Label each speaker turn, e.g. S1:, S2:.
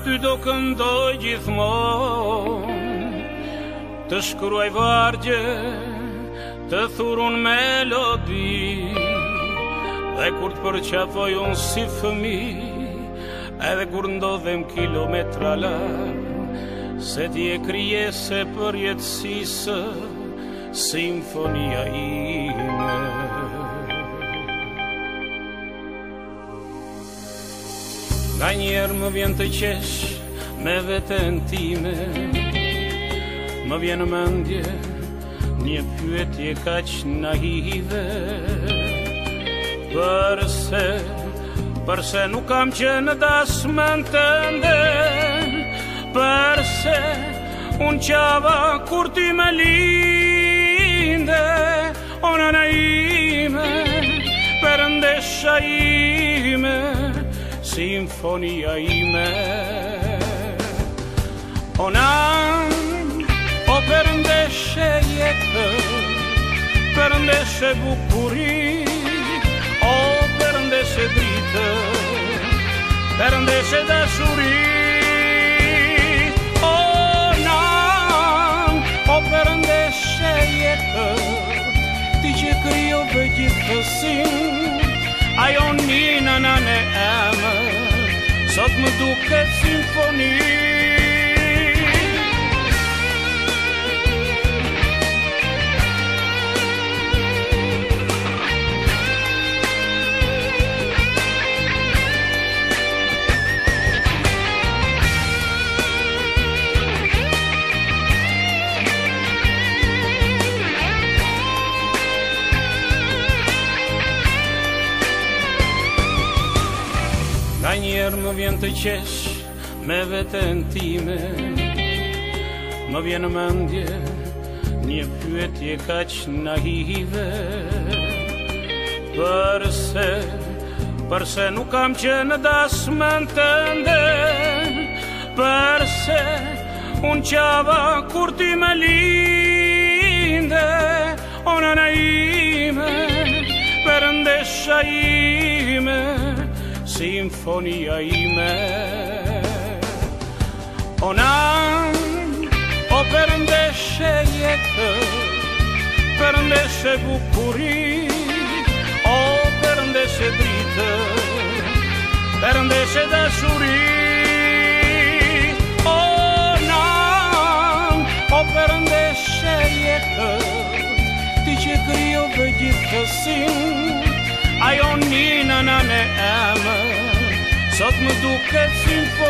S1: ty do këndoj gjithmonë, të shkruaj vargje, të thurun melodi, dhe kur të përqafoj unë si fëmi, edhe kur ndodhem kilometra larg, se ti e krijese për jetësisë, simfonia ime. Nga njerë më vjen të qesh me veten time, më vjen mendje një pyetje kaq naive, përse nuk kam qenë dasmën tënde, përse unë qava kur ti me linde, o nëna ime, përndesha ime, simfonia ime. O nan, o përndeshe jetë, përndeshe bukuri, o përndeshe dritë, përndeshe dashuri. O nan, o përndeshe jetë, ti që krijove gjithësin, ajo nina nane emë, sot më duket simfoni. Nga njerë më vjen të qesh me veten time, më vjen mendje një pyetje kaq naive, përse nuk kam qenë dasmën tënde, përse unë qava kur ti me linde, o nëna ime, përndesha ime, simfonia ime. O nan, o përndeshe jetë, përndeshe bukuri, o përndeshe dritë, përndeshe dashuri. O nan, o përndeshe jetë, ti që krijove gjithësin, ajo nina nane emë, sot më duket simfoni.